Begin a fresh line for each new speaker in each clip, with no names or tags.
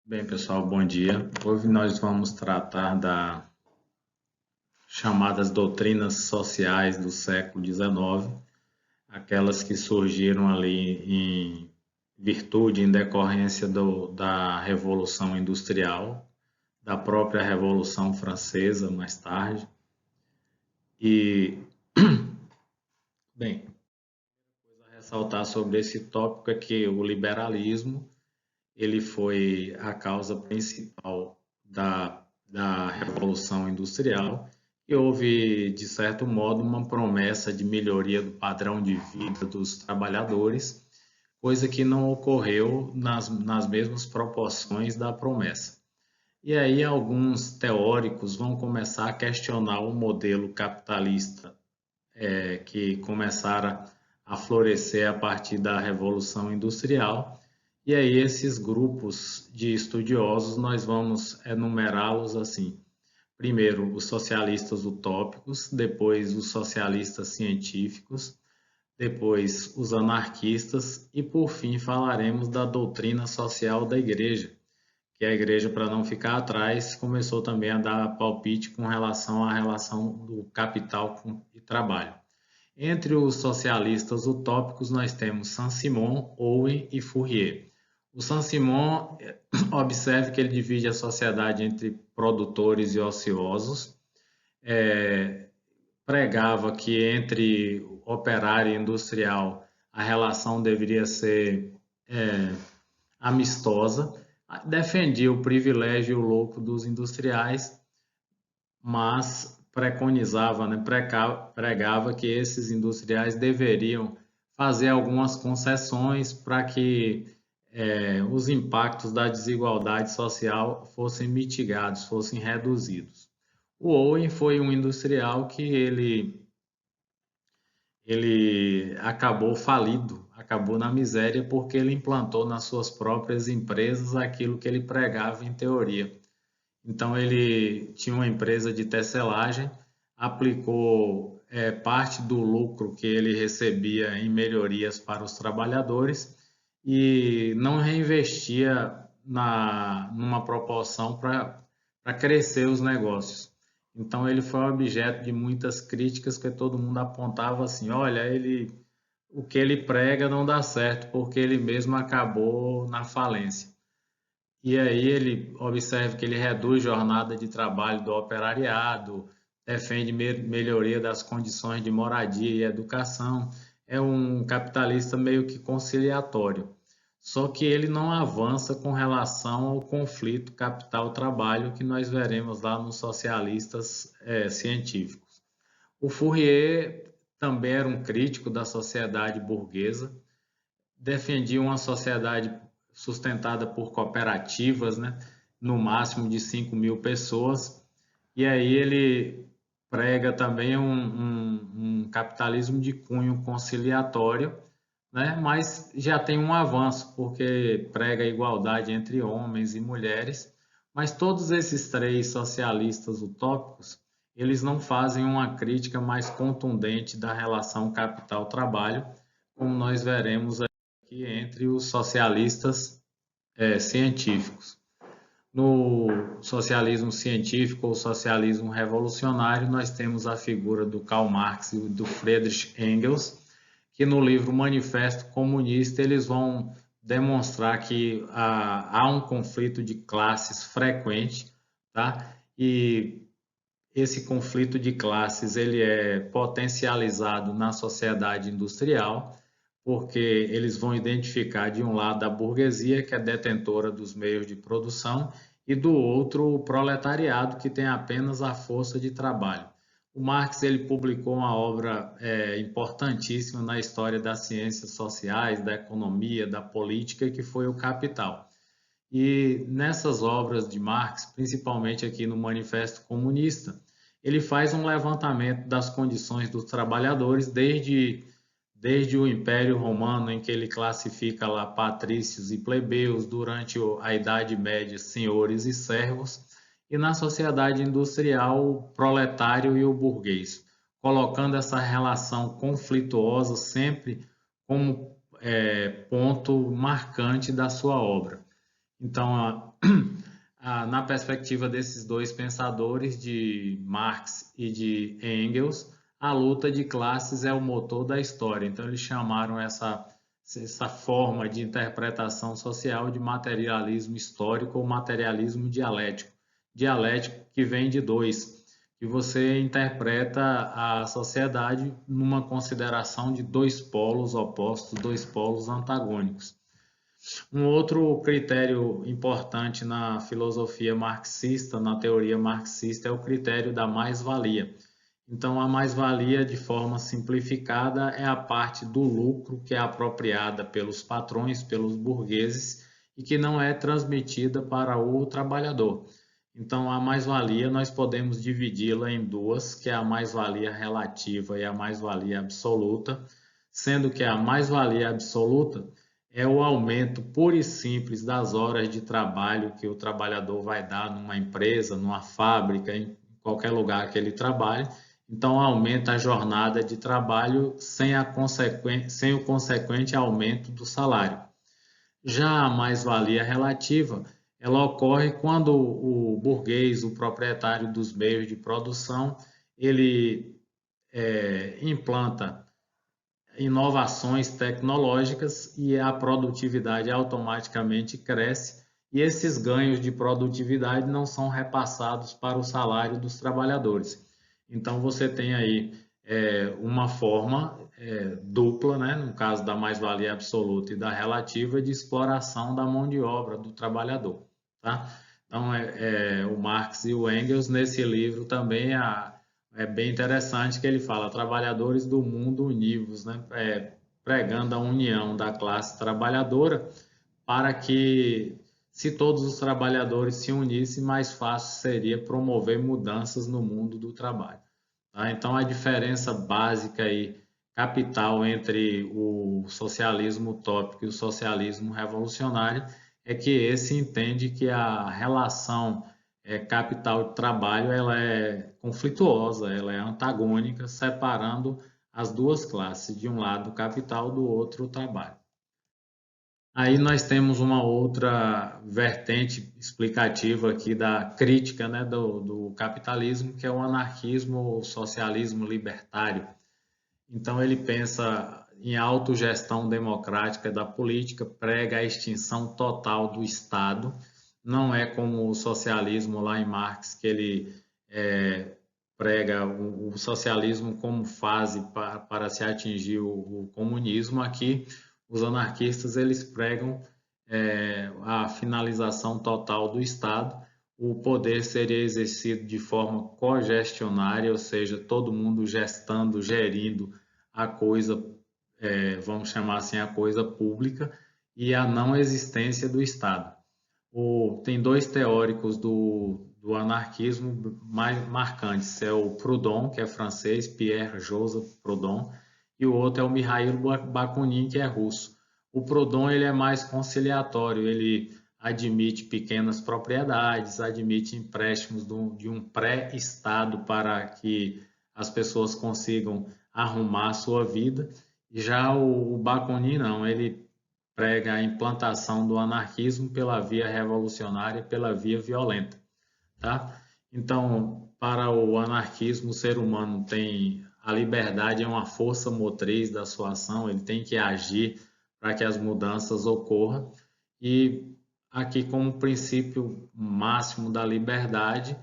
Bem, pessoal, bom dia. Hoje nós vamos tratar das chamadas doutrinas sociais do século XIX, aquelas que surgiram ali em virtude, em decorrência da Revolução Industrial, da própria Revolução Francesa mais tarde. E, bem, a ressaltar sobre esse tópico é que o liberalismo ele foi a causa principal da Revolução Industrial e houve, de certo modo, uma promessa de melhoria do padrão de vida dos trabalhadores, coisa que não ocorreu nas mesmas proporções da promessa. E aí alguns teóricos vão começar a questionar o modelo capitalista que começara a florescer a partir da Revolução Industrial. E aí esses grupos de estudiosos nós vamos enumerá-los assim. Primeiro, os socialistas utópicos, depois os socialistas científicos, depois os anarquistas e por fim falaremos da doutrina social da igreja, que a igreja, para não ficar atrás, começou também a dar palpite com relação à relação do capital e trabalho. Entre os socialistas utópicos, nós temos Saint-Simon, Owen e Fourier. O Saint-Simon, observe que ele divide a sociedade entre produtores e ociosos, pregava que entre operário e industrial a relação deveria ser amistosa, defendia o privilégio e o lucro dos industriais, mas preconizava, né, pregava que esses industriais deveriam fazer algumas concessões para que os impactos da desigualdade social fossem mitigados, fossem reduzidos. O Owen foi um industrial que ele acabou falido, acabou na miséria porque ele implantou nas suas próprias empresas aquilo que ele pregava em teoria. Então ele tinha uma empresa de tecelagem, aplicou parte do lucro que ele recebia em melhorias para os trabalhadores e não reinvestia numa proporção para crescer os negócios. Então ele foi objeto de muitas críticas que todo mundo apontava assim, olha, o que ele prega não dá certo porque ele mesmo acabou na falência. E aí ele observa que ele reduz jornada de trabalho do operariado, defende melhoria das condições de moradia e educação. É um capitalista meio que conciliatório. Só que ele não avança com relação ao conflito capital-trabalho que nós veremos lá nos socialistas científicos. O Fourier também era um crítico da sociedade burguesa, defendia uma sociedade sustentada por cooperativas, né, no máximo de 5.000 pessoas, e aí ele prega também um capitalismo de cunho conciliatório, né, mas já tem um avanço, porque prega a igualdade entre homens e mulheres, mas todos esses três socialistas utópicos, eles não fazem uma crítica mais contundente da relação capital-trabalho, como nós veremos aqui entre os socialistas científicos. No socialismo científico ou socialismo revolucionário, nós temos a figura do Karl Marx e do Friedrich Engels, que no livro Manifesto Comunista eles vão demonstrar que há um conflito de classes frequente, tá? E esse conflito de classes ele é potencializado na sociedade industrial, porque eles vão identificar de um lado a burguesia, que é detentora dos meios de produção, e do outro o proletariado, que tem apenas a força de trabalho. O Marx ele publicou uma obra importantíssima na história das ciências sociais, da economia, da política, que foi o Capital. E nessas obras de Marx, principalmente aqui no Manifesto Comunista, ele faz um levantamento das condições dos trabalhadores desde o Império Romano, em que ele classifica lá patrícios e plebeus, durante a Idade Média, senhores e servos, e na sociedade industrial, o proletário e o burguês, colocando essa relação conflituosa sempre como ponto marcante da sua obra. Então, na perspectiva desses dois pensadores, de Marx e de Engels, a luta de classes é o motor da história. Então, eles chamaram essa forma de interpretação social de materialismo histórico ou materialismo dialético. Dialético que vem de dois, que você interpreta a sociedade numa consideração de dois polos opostos, dois polos antagônicos. Um outro critério importante na filosofia marxista, na teoria marxista, é o critério da mais-valia. Então, a mais-valia, de forma simplificada, é a parte do lucro que é apropriada pelos patrões, pelos burgueses, e que não é transmitida para o trabalhador. Então, a mais-valia nós podemos dividi-la em duas, que é a mais-valia relativa e a mais-valia absoluta, sendo que a mais-valia absoluta é o aumento puro e simples das horas de trabalho que o trabalhador vai dar numa empresa, numa fábrica, em qualquer lugar que ele trabalhe. Então, aumenta a jornada de trabalho sem o consequente aumento do salário. Já a mais-valia relativa, ela ocorre quando o burguês, o proprietário dos meios de produção, ele implanta inovações tecnológicas e a produtividade automaticamente cresce, e esses ganhos de produtividade não são repassados para o salário dos trabalhadores. Então você tem aí uma forma dupla, né, no caso da mais-valia absoluta e da relativa, de exploração da mão de obra do trabalhador. Tá? Então o Marx e o Engels, nesse livro também, é bem interessante que ele fala trabalhadores do mundo univos, né? Pregando a união da classe trabalhadora, para que, se todos os trabalhadores se unissem, mais fácil seria promover mudanças no mundo do trabalho. Tá? Então, a diferença básica e capital entre o socialismo utópico e o socialismo revolucionário é que esse entende que a relação capital e trabalho, ela é conflituosa, ela é antagônica, separando as duas classes, de um lado o capital, do outro o trabalho. Aí nós temos uma outra vertente explicativa aqui da crítica, né, do capitalismo, que é o anarquismo ou socialismo libertário. Então ele pensa em autogestão democrática da política, prega a extinção total do Estado. Não é como o socialismo lá em Marx, que ele prega o socialismo como fase para se atingir o comunismo. Aqui os anarquistas eles pregam a finalização total do Estado. O poder seria exercido de forma cogestionária, ou seja, todo mundo gestando, gerindo a coisa, vamos chamar assim, a coisa pública, e a não existência do Estado. Tem dois teóricos do anarquismo mais marcantes, é o Proudhon, que é francês, Pierre-Joseph Proudhon, e o outro é o Mikhail Bakunin, que é russo. O Proudhon ele é mais conciliatório, ele admite pequenas propriedades, admite empréstimos de um pré-estado para que as pessoas consigam arrumar a sua vida. Já o Bakunin não, ele prega a implantação do anarquismo pela via revolucionária, pela via violenta, tá? Então, para o anarquismo, o ser humano tem a liberdade, é uma força motriz da sua ação, ele tem que agir para que as mudanças ocorram, e aqui como princípio máximo da liberdade,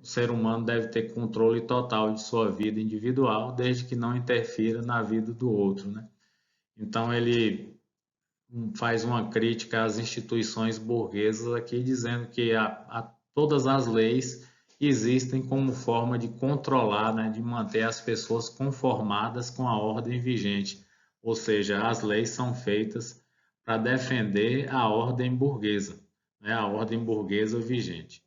o ser humano deve ter controle total de sua vida individual, desde que não interfira na vida do outro, né? Então ele faz uma crítica às instituições burguesas aqui, dizendo que todas as leis existem como forma de controlar, né, de manter as pessoas conformadas com a ordem vigente. Ou seja, as leis são feitas para defender a ordem burguesa, né, a ordem burguesa vigente.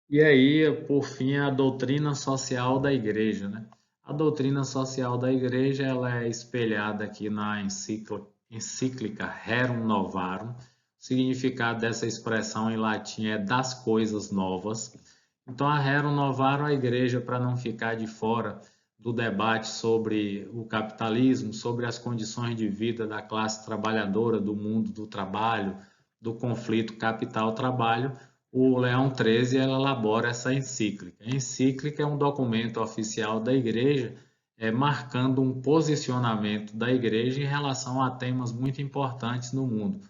E aí, por fim, a doutrina social da Igreja, né? A doutrina social da Igreja, ela é espelhada aqui na encíclica Rerum Novarum. O significado dessa expressão em latim é das coisas novas. Então, a Rerum Novarum, a Igreja, para não ficar de fora do debate sobre o capitalismo, sobre as condições de vida da classe trabalhadora, do mundo do trabalho, do conflito capital-trabalho, o Leão XIII elabora essa encíclica. A encíclica é um documento oficial da Igreja, marcando um posicionamento da Igreja em relação a temas muito importantes no mundo.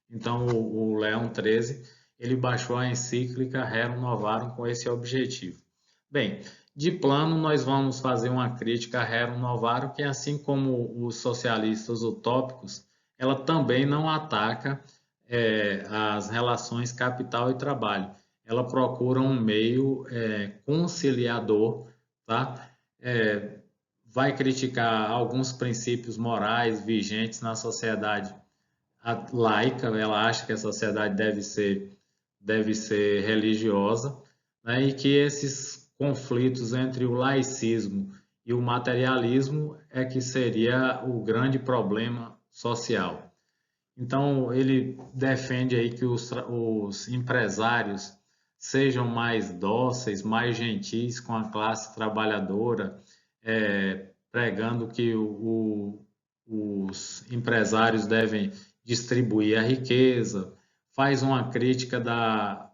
Então, o Leão XIII ele baixou a encíclica Rerum Novarum com esse objetivo. Bem, de plano, nós vamos fazer uma crítica a Rerum Novarum, que assim como os socialistas utópicos, ela também não ataca as relações capital e trabalho. Ela procura um meio conciliador, tá? Vai criticar alguns princípios morais vigentes na sociedade laica, ela acha que a sociedade deve ser religiosa, né? E que esses conflitos entre o laicismo e o materialismo é que seria o grande problema social. Então, ele defende aí que os empresários sejam mais dóceis, mais gentis com a classe trabalhadora, pregando que os empresários devem distribuir a riqueza, faz uma crítica da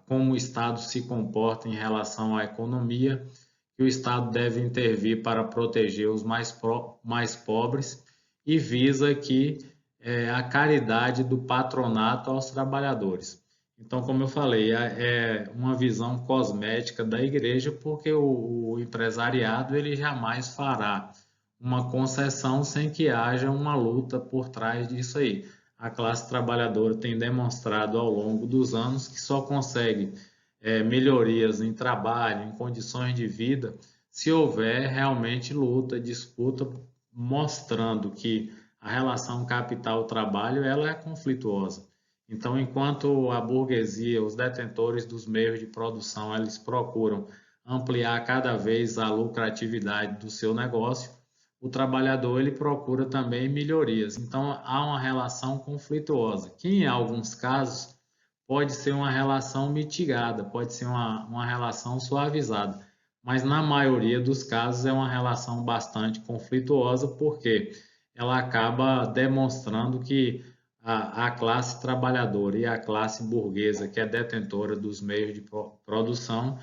como o Estado se comporta em relação à economia, que o Estado deve intervir para proteger os mais pobres e visa aqui a caridade do patronato aos trabalhadores. Então, como eu falei, é uma visão cosmética da igreja, porque o empresariado ele jamais fará uma concessão sem que haja uma luta por trás disso aí. A classe trabalhadora tem demonstrado ao longo dos anos que só consegue melhorias em trabalho, em condições de vida, se houver realmente luta, disputa, mostrando que a relação capital-trabalho ela é conflituosa. Então, enquanto a burguesia, os detentores dos meios de produção, eles procuram ampliar cada vez a lucratividade do seu negócio, o trabalhador ele procura também melhorias. Então, há uma relação conflituosa, que em alguns casos pode ser uma relação mitigada, pode ser uma relação suavizada, mas na maioria dos casos é uma relação bastante conflituosa, porque ela acaba demonstrando que a classe trabalhadora e a classe burguesa, que é detentora dos meios de produção,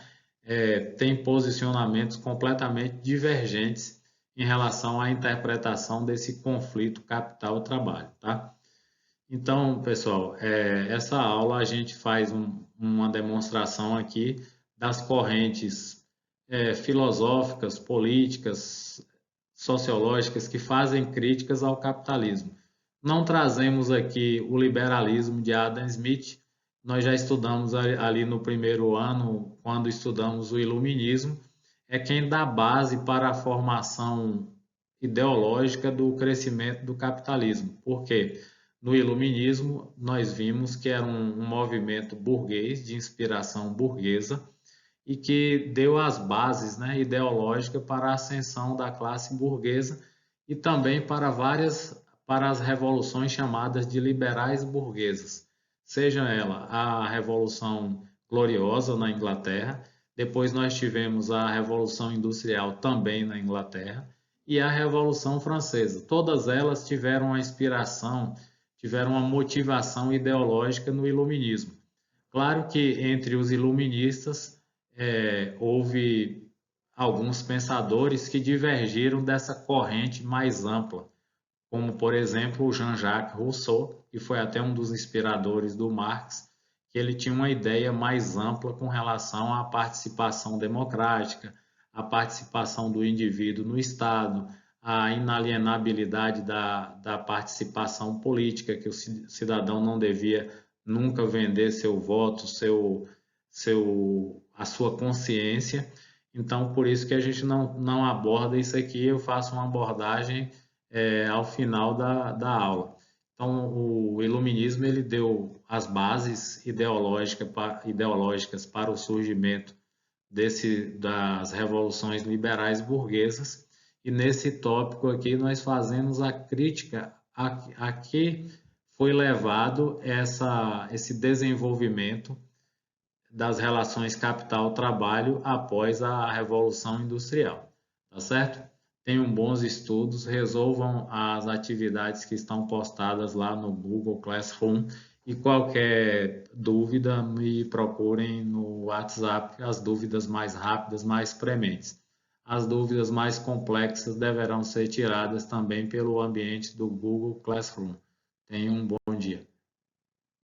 tem posicionamentos completamente divergentes em relação à interpretação desse conflito capital-trabalho, tá? Então, pessoal, essa aula a gente faz uma demonstração aqui das correntes filosóficas, políticas, sociológicas que fazem críticas ao capitalismo. Não trazemos aqui o liberalismo de Adam Smith, nós já estudamos ali no primeiro ano, quando estudamos o iluminismo, é quem dá base para a formação ideológica do crescimento do capitalismo. Por quê? No iluminismo, nós vimos que era um movimento burguês, de inspiração burguesa, e que deu as bases, né, ideológicas para a ascensão da classe burguesa e também para as revoluções chamadas de liberais burguesas, seja ela a Revolução Gloriosa na Inglaterra, depois nós tivemos a Revolução Industrial também na Inglaterra e a Revolução Francesa. Todas elas tiveram uma inspiração, tiveram uma motivação ideológica no iluminismo. Claro que entre os iluministas houve alguns pensadores que divergiram dessa corrente mais ampla, como, por exemplo, o Jean-Jacques Rousseau, que foi até um dos inspiradores do Marx, que ele tinha uma ideia mais ampla com relação à participação democrática, à participação do indivíduo no Estado, à inalienabilidade da participação política, que o cidadão não devia nunca vender seu voto, a sua consciência. Então, por isso que a gente não aborda isso aqui, eu faço uma abordagem ao final da aula. Então, o iluminismo ele deu as bases ideológicas para o surgimento das revoluções liberais burguesas, e nesse tópico aqui nós fazemos a crítica a que foi levado esse desenvolvimento das relações capital-trabalho após a Revolução Industrial. tá certo? Tenham bons estudos, resolvam as atividades que estão postadas lá no Google Classroom e qualquer dúvida me procurem no WhatsApp, as dúvidas mais rápidas, mais prementes. As dúvidas mais complexas deverão ser tiradas também pelo ambiente do Google Classroom. Tenham um bom dia.